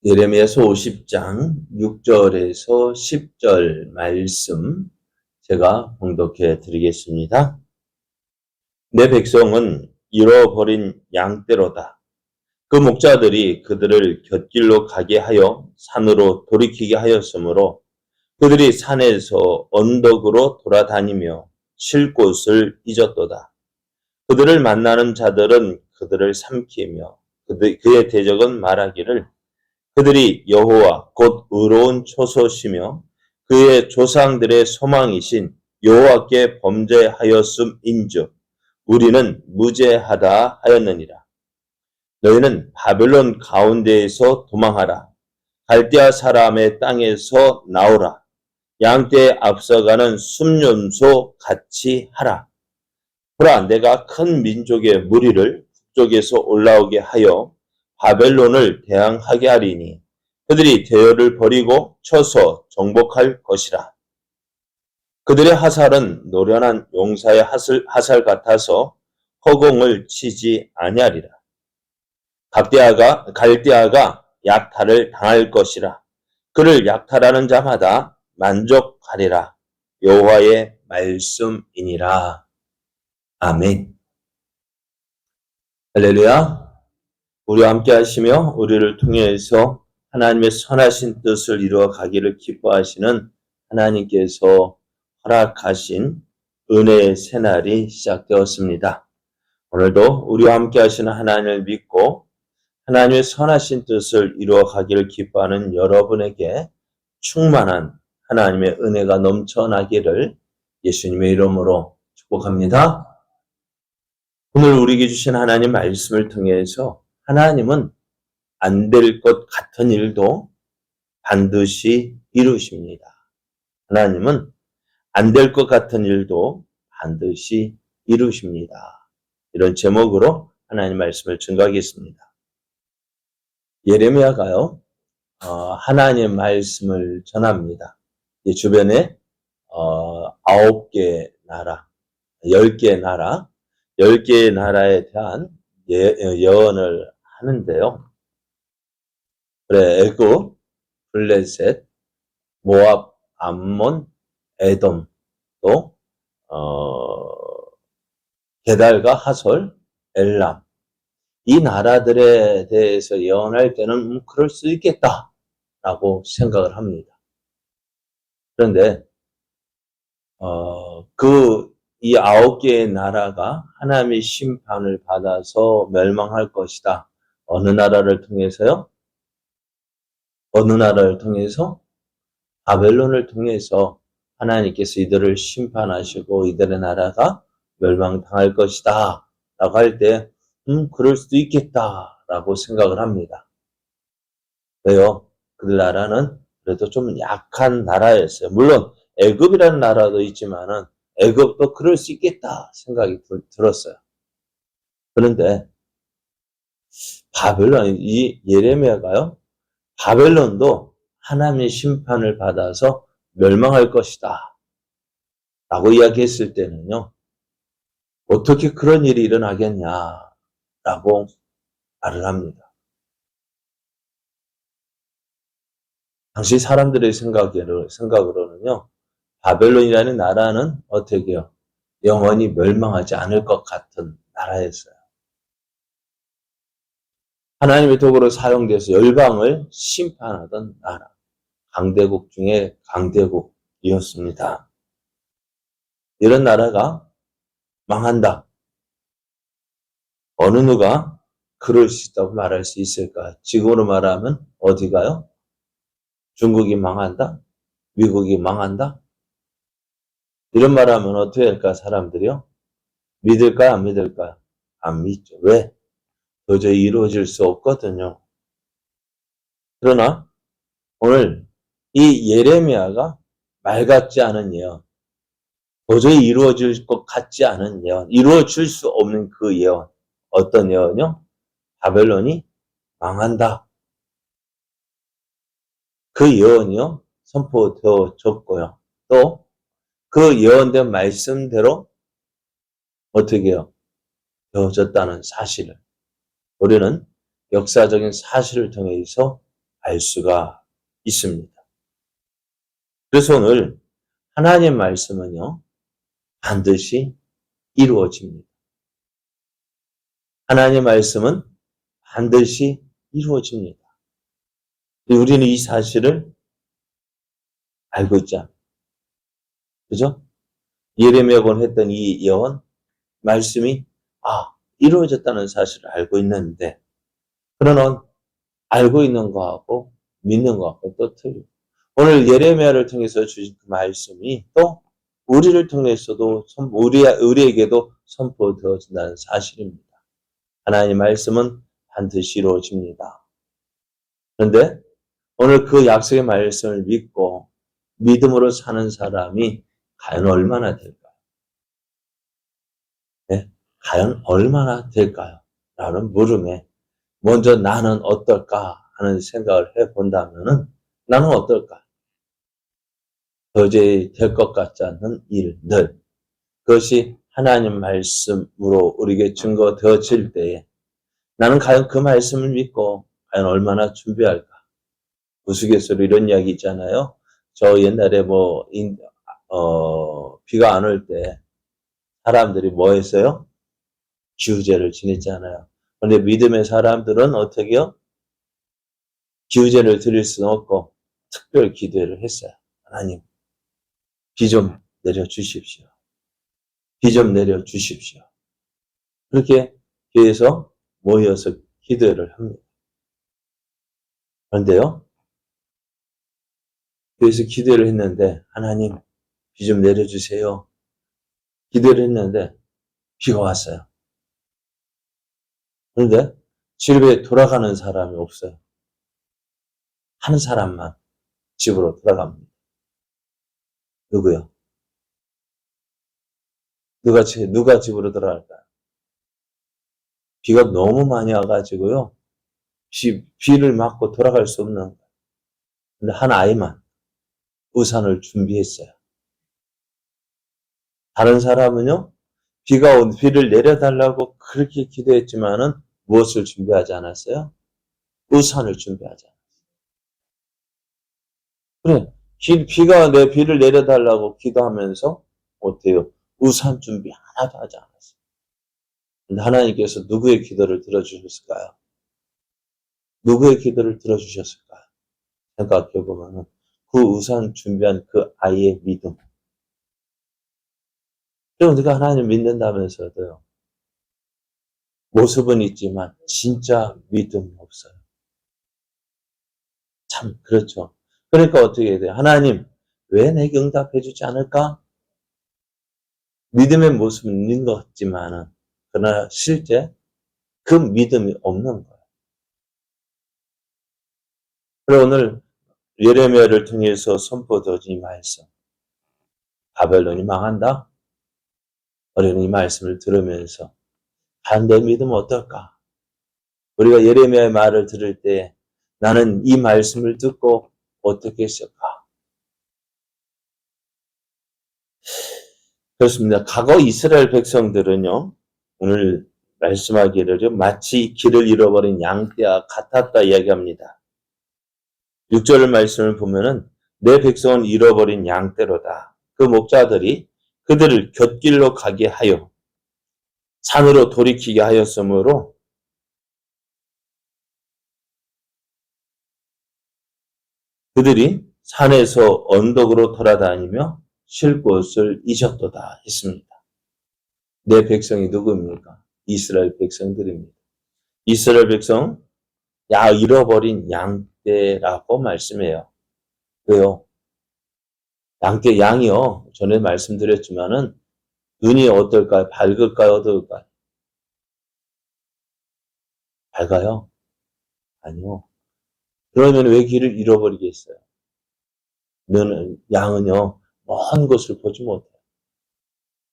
예레미야서 50장 6절에서 10절 말씀 제가 봉독해 드리겠습니다. 내 백성은 잃어버린 양떼로다. 그 목자들이 그들을 곁길로 가게 하여 산으로 돌이키게 하였으므로 그들이 산에서 언덕으로 돌아다니며 쉴 곳을 잊었도다. 그들을 만나는 자들은 그들을 삼키며 그의 대적은 말하기를 그들이 여호와 곧 의로운 초소시며 그의 조상들의 소망이신 여호와께 범죄하였음인즉 우리는 무죄하다 하였느니라. 너희는 바벨론 가운데에서 도망하라. 갈대아 사람의 땅에서 나오라. 양떼에 앞서가는 숨염소 같이 하라. 보라, 내가 큰 민족의 무리를 북쪽에서 올라오게 하여 바벨론을 대항하게 하리니 그들이 대열을 버리고 쳐서 정복할 것이라. 그들의 하살은 노련한 용사의 하살 같아서 허공을 치지 아니하리라. 갈대아가 약탈을 당할 것이라. 그를 약탈하는 자마다 만족하리라. 여호와의 말씀이니라. 아멘. 할렐루야. 우리와 함께 하시며 우리를 통해서 하나님의 선하신 뜻을 이루어 가기를 기뻐하시는 하나님께서 허락하신 은혜의 새날이 시작되었습니다. 오늘도 우리와 함께 하시는 하나님을 믿고 하나님의 선하신 뜻을 이루어 가기를 기뻐하는 여러분에게 충만한 하나님의 은혜가 넘쳐나기를 예수님의 이름으로 축복합니다. 오늘 우리에게 주신 하나님 말씀을 통해서 하나님은 안 될 것 같은 일도 반드시 이루십니다. 하나님은 안 될 것 같은 일도 반드시 이루십니다. 이런 제목으로 하나님 말씀을 증거하겠습니다. 예레미야가요, 하나님의 말씀을 전합니다. 주변에 9개 나라, 10개의 나라, 10개의 나라에 대한 예언을 하는데요. 그래, 애굽, 블레셋, 모압, 암몬, 에돔, 또 게달과 하솔, 엘람, 이 나라들에 대해서 예언할 때는 그럴 수 있겠다라고 생각을 합니다. 그런데 이 9개의 나라가 하나님의 심판을 받아서 멸망할 것이다. 어느 나라를 통해서요? 어느 나라를 통해서? 바벨론을 통해서 하나님께서 이들을 심판하시고 이들의 나라가 멸망당할 것이다 라고 할 때 그럴 수도 있겠다 라고 생각을 합니다. 왜요? 그들 나라는 그래도 좀 약한 나라였어요. 물론 애굽이라는 나라도 있지만은 애굽도 그럴 수 있겠다 생각이 들었어요. 그런데 바벨론, 이 예레미야가요, 바벨론도 하나님의 심판을 받아서 멸망할 것이다 라고 이야기했을 때는요, 어떻게 그런 일이 일어나겠냐라고 말을 합니다. 당시 사람들의 생각으로는요, 바벨론이라는 나라는 어떻게 해요? 영원히 멸망하지 않을 것 같은 나라였어요. 하나님의 도구로 사용돼서 열방을 심판하던 나라, 강대국 중에 강대국이었습니다. 이런 나라가 망한다. 어느 누가 그럴 수 있다고 말할 수 있을까? 지금으로 말하면 어디가요? 중국이 망한다? 미국이 망한다? 이런 말하면 어떻게 할까, 사람들이요? 믿을까요, 안 믿을까요? 안 믿죠. 왜? 도저히 이루어질 수 없거든요. 그러나 오늘 이 예레미야가 말 같지 않은 예언, 도저히 이루어질 것 같지 않은 예언, 이루어질 수 없는 그 예언, 어떤 예언이요? 바벨론이 망한다. 그 예언이요, 선포되어졌고요. 또 그 예언된 말씀대로 어떻게 해요? 되어졌다는 사실을 우리는 역사적인 사실을 통해서 알 수가 있습니다. 그래서 오늘 하나님 말씀은요, 반드시 이루어집니다. 하나님 말씀은 반드시 이루어집니다. 우리는 이 사실을 알고 있잖아요. 그죠? 예레미야가 했던 이 예언 말씀이 이루어졌다는 사실을 알고 있는데, 그러나 알고 있는 거하고 믿는 거하고 또 틀려. 오늘 예레미야를 통해서 주신 그 말씀이 또 우리를 통해서도 우리에게도 선포되어진다는 사실입니다. 하나님 말씀은 반드시 이루어집니다. 그런데 오늘 그 약속의 말씀을 믿고 믿음으로 사는 사람이 과연 얼마나 될까요? 네? 과연 얼마나 될까요? 라는 물음에 먼저 나는 어떨까 하는 생각을 해본다면은 나는 어떨까? 도저히 될 것 같지 않은 일들. 그것이 하나님 말씀으로 우리에게 증거되어질 때에 나는 과연 그 말씀을 믿고 과연 얼마나 준비할까? 우스갯소리 이런 이야기 있잖아요. 저 옛날에 비가 안 올 때 사람들이 뭐 했어요? 기우제를 지냈잖아요. 그런데 믿음의 사람들은 어떻게요? 기우제를 드릴 수는 없고 특별 기도를 했어요. 하나님, 비 좀 내려주십시오. 비 좀 내려주십시오. 그렇게 교회에서 모여서 기도를 합니다. 그런데요, 교회에서 기도를 했는데 하나님, 비 좀 내려주세요. 기도를 했는데 비가 왔어요. 그런데 집에 돌아가는 사람이 없어요. 한 사람만 집으로 돌아갑니다. 누구요? 누가 집으로 돌아갈까요? 비가 너무 많이 와가지고요. 비를 맞고 돌아갈 수 없는 거예요. 근데 한 아이만 우산을 준비했어요. 다른 사람은요, 비를 내려달라고 그렇게 기도했지만은 무엇을 준비하지 않았어요? 우산을 준비하지 않았어요. 그래, 비를 내려달라고 기도하면서 어때요? 우산 준비 하나도 하지 않았어요. 근데 하나님께서 누구의 기도를 들어주셨을까요? 누구의 기도를 들어주셨을까요? 생각해보면 그 우산 준비한 그 아이의 믿음. 그럼 우리가 하나님 믿는다면서도요. 모습은 있지만 진짜 믿음이 없어요. 참 그렇죠. 그러니까 어떻게 해야 돼요? 하나님 왜 내게 응답해 주지 않을까? 믿음의 모습은 있는 것 같지만은 그러나 실제 그 믿음이 없는 거예요. 그리고 오늘 예레미야를 통해서 선포되어진 이 말씀. 바벨론이 망한다? 우리는 이 말씀을 들으면서 내 믿음은 어떨까? 우리가 예레미야의 말을 들을 때 나는 이 말씀을 듣고 어떻게 했을까? 그렇습니다. 과거 이스라엘 백성들은요, 오늘 말씀하기를 마치 길을 잃어버린 양떼와 같았다 이야기합니다. 6절 말씀을 보면은 내 백성은 잃어버린 양떼로다. 그 목자들이 그들을 곁길로 가게 하여 산으로 돌이키게 하였으므로 그들이 산에서 언덕으로 돌아다니며 쉴 곳을 잊었도다 했습니다. 내 백성이 누구입니까? 이스라엘 백성들입니다. 이스라엘 백성, 잃어버린 양떼라고 말씀해요. 왜요? 양이요. 전에 말씀드렸지만은 눈이 어떨까요? 밝을까요? 어떨까요? 밝아요? 아니요. 그러면 왜 길을 잃어버리겠어요? 양은요, 먼 곳을 보지 못해요.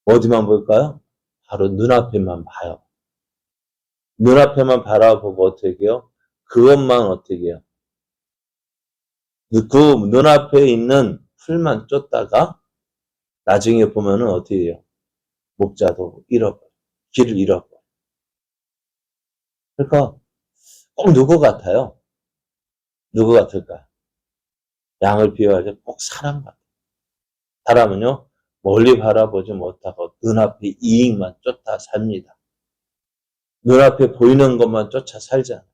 어디만 볼까요? 바로 눈앞에만 봐요. 눈앞에만 바라보고 어떻게 해요? 그것만 어떻게 해요? 그 눈앞에 있는 풀만 쫓다가 나중에 보면은 어떻게 해요? 목자도 잃어버려. 길을 잃어버려. 그러니까 꼭 누구 같아요? 누구 같을까요? 양을 비유하자 꼭 사람 같아요. 사람은요, 멀리 바라보지 못하고 눈앞의 이익만 쫓아 삽니다. 눈앞에 보이는 것만 쫓아 살잖아요.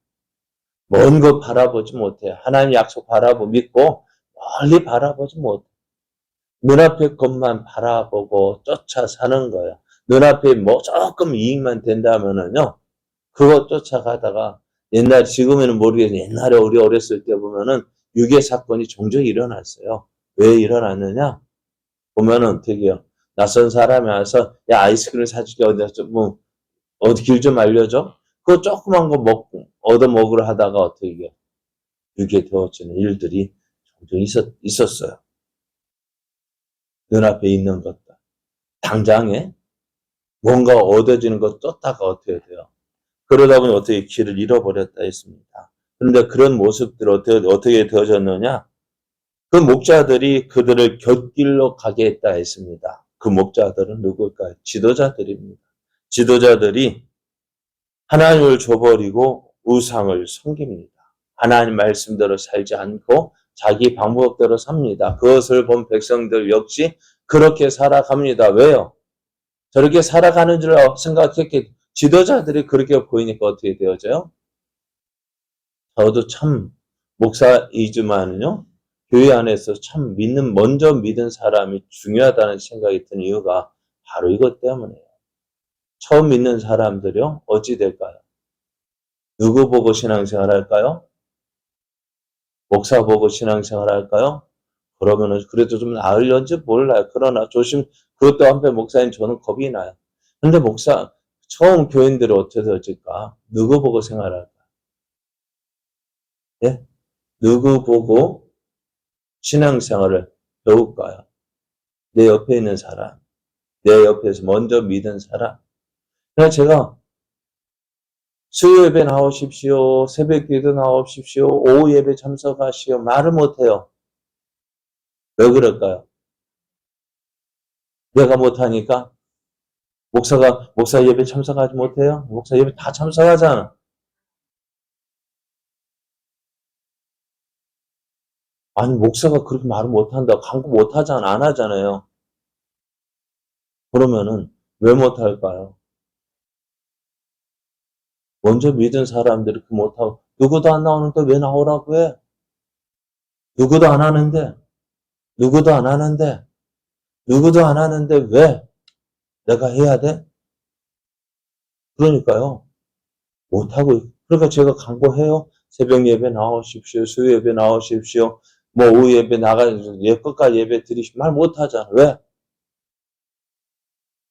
먼 것 바라보지 못해요. 하나님 약속 믿고 멀리 바라보지 못해요. 눈앞의 것만 바라보고 쫓아 사는 거예요. 눈앞에 뭐 조금 이익만 된다면은요, 그거 쫓아가다가 지금에는 모르겠는데 옛날에 우리 어렸을 때 보면은 유괴 사건이 종종 일어났어요. 왜 일어났느냐? 보면은 어떻게 해요? 낯선 사람이 와서 야 아이스크림 사줄게 어디 길 좀 알려줘? 그거 조그만 거 먹고 얻어 먹으러 하다가 어떻게 해요? 유괴되어지는 일들이 종종 있었어요. 눈앞에 있는 것들. 당장에 뭔가 얻어지는 것 쫓다가 어떻게 돼요? 그러다 보니 어떻게 길을 잃어버렸다 했습니다. 그런데 그런 모습들이 어떻게 되어졌느냐? 그 목자들이 그들을 곁길로 가게 했다 했습니다. 그 목자들은 누굴까요? 지도자들입니다. 지도자들이 하나님을 저버리고 우상을 섬깁니다. 하나님 말씀대로 살지 않고 자기 방법대로 삽니다. 그것을 본 백성들 역시 그렇게 살아갑니다. 왜요? 저렇게 살아가는 줄 생각했기 지도자들이 그렇게 보이니까 어떻게 되어져요? 저도 참 목사이지만요. 교회 안에서 참 먼저 믿은 사람이 중요하다는 생각이 든 이유가 바로 이것 때문이에요. 처음 믿는 사람들이요. 어찌 될까요? 누구 보고 신앙생활 할까요? 목사 보고 신앙생활 할까요? 그러면은 그래도 좀 나으려는지 몰라요. 그러나 그것도 한편 목사님 저는 겁이 나요. 근데 처음 교인들이 어떻게 되어질까? 누구 보고 생활할까? 예? 누구 보고 신앙생활을 배울까요? 내 옆에 있는 사람, 내 옆에서 먼저 믿은 사람. 그래서 제가 수요 예배 나오십시오, 새벽 기도 나오십시오, 오후 예배 참석하시오 말을 못해요. 왜 그럴까요? 내가 못하니까 목사 예배 참석하지 못해요? 목사 예배 다 참석하잖아. 아니 목사가 그렇게 말을 못한다, 광고 못하잖아, 안 하잖아요. 그러면은 왜 못할까요? 먼저 믿은 사람들이 그 못하고 누구도 안 나오는데 왜 나오라고 해? 누구도 안 하는데 누구도 안 하는데 누구도 안 하는데 왜 내가 해야 돼? 그러니까요. 못하고 그러니까 제가 광고해요. 새벽 예배 나오십시오. 수요 예배 나오십시오. 뭐 오후 예배 끝까지 예배 드리십시오. 말 못하잖아. 왜?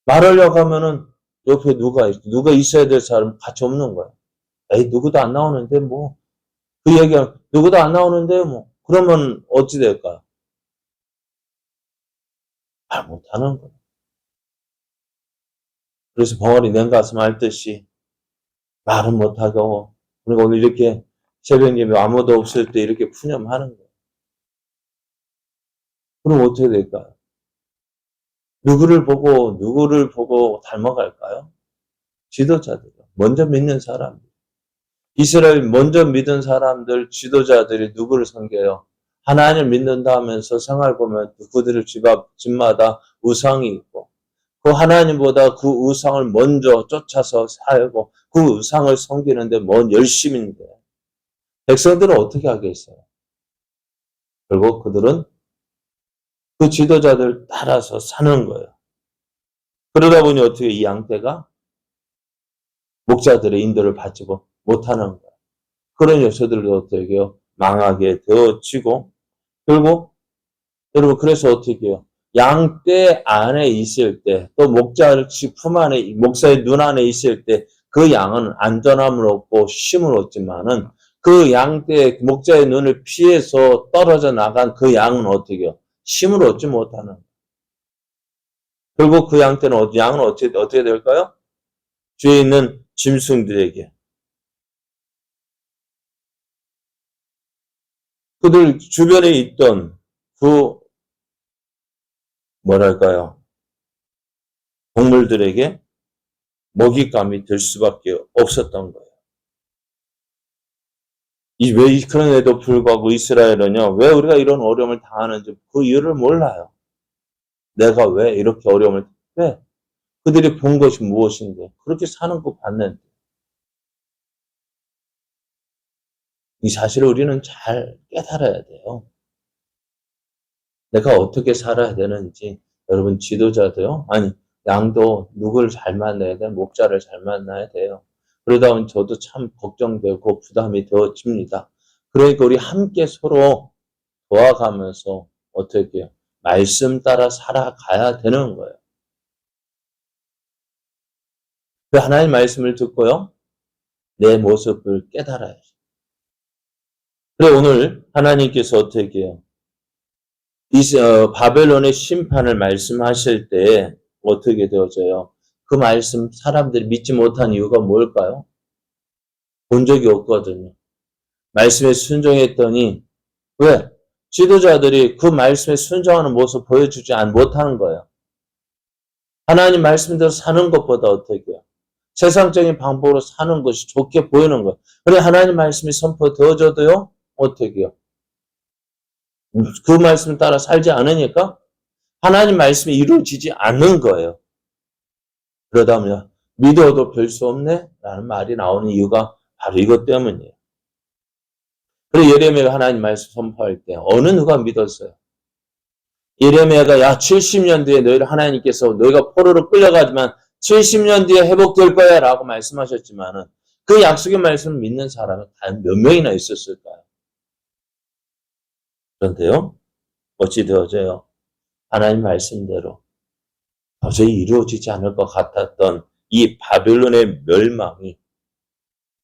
말하려고 하면은 옆에 누가 있어야 될 사람 같이 없는 거야. 에이 누구도 안 나오는데 뭐 그 얘기야 누구도 안 나오는데 뭐 그러면 어찌 될까요? 말 못하는 거야. 그래서 벙어리 냉가슴 앓듯이 말은 못하고 그리고 오늘 이렇게 새벽 예배 아무도 없을 때 이렇게 푸념하는 거예요. 그럼 어떻게 될까요? 누구를 보고 닮아갈까요? 지도자들. 먼저 믿는 사람들. 이스라엘 먼저 믿은 사람들, 지도자들이 누구를 섬겨요? 하나님을 믿는다 하면서 생활 보면 그들의 집마다 우상이 있고 그 하나님보다 그 우상을 먼저 쫓아서 살고 그 우상을 섬기는데 뭔 열심인데 백성들은 어떻게 하겠어요? 결국 그들은 그 지도자들 따라서 사는 거예요. 그러다 보니 어떻게 이 양떼가 목자들의 인도를 받지 못하는 거예요. 그런 요소들도 어떻게 해요? 망하게 되어지고 결국 여러분 그래서 어떻게 해요? 양떼 안에 있을 때 또 목자의 품 안에 목사의 눈 안에 있을 때 그 양은 안전함을 얻고 쉼을 얻지만은 그 목자의 눈을 피해서 떨어져 나간 그 양은 어떻게 해요? 쉼을 얻지 못하는. 결국 그 양은 어떻게 될까요? 뒤에 있는 짐승들에게 그들 주변에 있던 그 뭐랄까요? 동물들에게 먹잇감이 될 수밖에 없었던 거예요. 왜 그런에도 불구하고 이스라엘은요, 왜 우리가 이런 어려움을 당하는지 그 이유를 몰라요. 내가 왜 이렇게 어려움을, 왜? 그들이 본 것이 무엇인데, 그렇게 사는 거 봤는데. 이 사실을 우리는 잘 깨달아야 돼요. 내가 어떻게 살아야 되는지, 여러분 지도자도요, 아니, 양도 누굴 잘 만나야 돼, 목자를 잘 만나야 돼요. 그러다 보면 저도 참 걱정되고 부담이 되어집니다. 그러니까 우리 함께 서로 도와가면서 어떻게 해요? 말씀 따라 살아가야 되는 거예요. 그 하나님 말씀을 듣고요, 내 모습을 깨달아야죠. 그래 오늘 하나님께서 어떻게 해요? 바벨론의 심판을 말씀하실 때 어떻게 되어져요? 그 말씀 사람들이 믿지 못한 이유가 뭘까요? 본 적이 없거든요. 말씀에 순종했더니 왜? 지도자들이 그 말씀에 순종하는 모습 보여주지 못하는 거예요. 하나님 말씀대로 사는 것보다 어떻게 해요? 세상적인 방법으로 사는 것이 좋게 보이는 거예요. 그래 하나님 말씀이 선포되어져도요. 어떻게 해요? 그 말씀 따라 살지 않으니까 하나님 말씀이 이루어지지 않는 거예요. 그러다 보면 믿어도 별 수 없네? 라는 말이 나오는 이유가 바로 이것 때문이에요. 그리고 예레미야가 하나님 말씀 선포할 때 어느 누가 믿었어요? 예레미야가 70년 뒤에 너희를 하나님께서 너희가 포로로 끌려가지만 70년 뒤에 회복될 거야 라고 말씀하셨지만은 그 약속의 말씀을 믿는 사람은 과연 몇 명이나 있었을까요? 그런데요, 어찌 되어져요? 하나님 말씀대로 도저히 이루어지지 않을 것 같았던 이 바벨론의 멸망이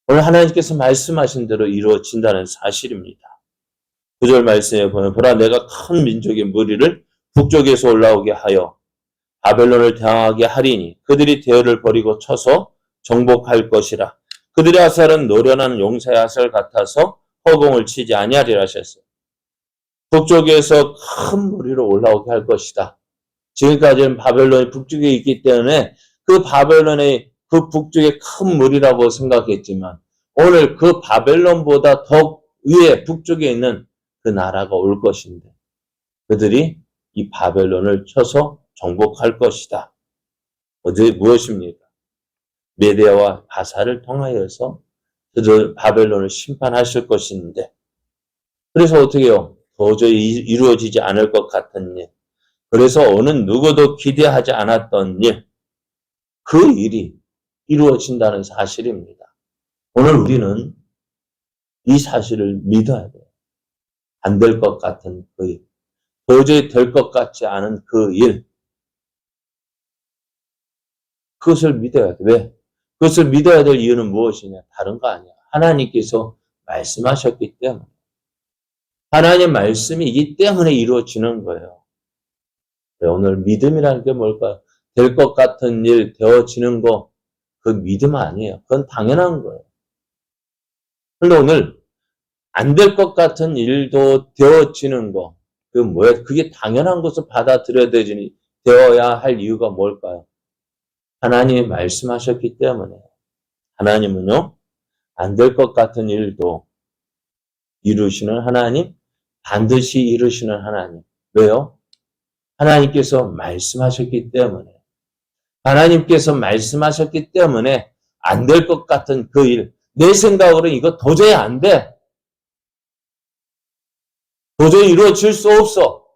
오늘 하나님께서 말씀하신 대로 이루어진다는 사실입니다. 9절 말씀에 보면 보라 내가 큰 민족의 무리를 북쪽에서 올라오게 하여 바벨론을 대항하게 하리니 그들이 대열을 버리고 쳐서 정복할 것이라. 그들의 화살은 노련한 용사의 화살 같아서 허공을 치지 아니하리라 하셨어요. 북쪽에서 큰 무리로 올라오게 할 것이다. 지금까지는 바벨론이 북쪽에 있기 때문에 그 바벨론의 그 북쪽의 큰 무리라고 생각했지만 오늘 그 바벨론보다 더 위에 북쪽에 있는 그 나라가 올 것인데 그들이 이 바벨론을 쳐서 정복할 것이다. 어제 무엇입니까? 메대아와 바사를 통하여서 그들 바벨론을 심판하실 것인데 그래서 어떻게 해요? 도저히 이루어지지 않을 것 같은 일. 그래서 어느 누구도 기대하지 않았던 일. 그 일이 이루어진다는 사실입니다. 오늘 우리는 이 사실을 믿어야 돼요. 안 될 것 같은 그 일. 도저히 될 것 같지 않은 그 일. 그것을 믿어야 돼. 왜? 그것을 믿어야 될 이유는 무엇이냐? 다른 거 아니야. 하나님께서 말씀하셨기 때문에. 하나님 말씀이기 때문에 이루어지는 거예요. 오늘 믿음이라는 게 뭘까요? 될 것 같은 일 되어지는 거, 그 믿음 아니에요. 그건 당연한 거예요. 그런데 오늘 안 될 것 같은 일도 되어지는 거, 그 뭐야? 그게 당연한 것을 받아들여야 되어야 할 이유가 뭘까요? 하나님이 말씀하셨기 때문에. 하나님은요, 안 될 것 같은 일도 이루시는 하나님, 반드시 이루시는 하나님. 왜요? 하나님께서 말씀하셨기 때문에. 하나님께서 말씀하셨기 때문에 안 될 것 같은 그 일. 내 생각으로는 이거 도저히 안 돼. 도저히 이루어질 수 없어.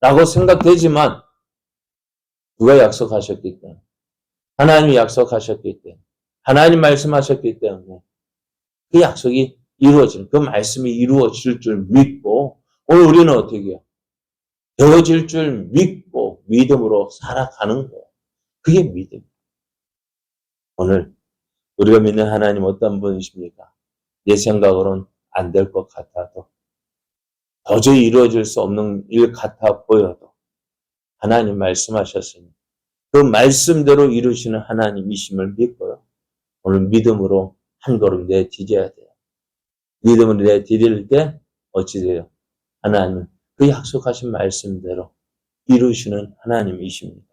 라고 생각되지만 누가 약속하셨기 때문에. 하나님이 약속하셨기 때문에. 하나님 말씀하셨기 때문에 그 약속이 이루어지는 그 말씀이 이루어질 줄 믿고 오늘 우리는 어떻게 해요? 되어질 줄 믿고 믿음으로 살아가는 거예요. 그게 믿음. 오늘 우리가 믿는 하나님 어떤 분이십니까? 내 생각으로는 안 될 것 같아도 도저히 이루어질 수 없는 일 같아 보여도 하나님 말씀하셨으니 그 말씀대로 이루시는 하나님이심을 믿고요. 오늘 믿음으로 한 걸음 내디뎌야 돼요. 믿음으로 내디딜 때 어찌 돼요? 하나님 그 약속하신 말씀대로 이루시는 하나님이십니다.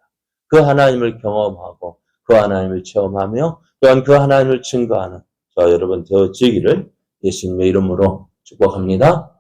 그 하나님을 경험하고 그 하나님을 체험하며 또한 그 하나님을 증거하는 저와 여러분 되어지기를 예수님의 이름으로 축복합니다.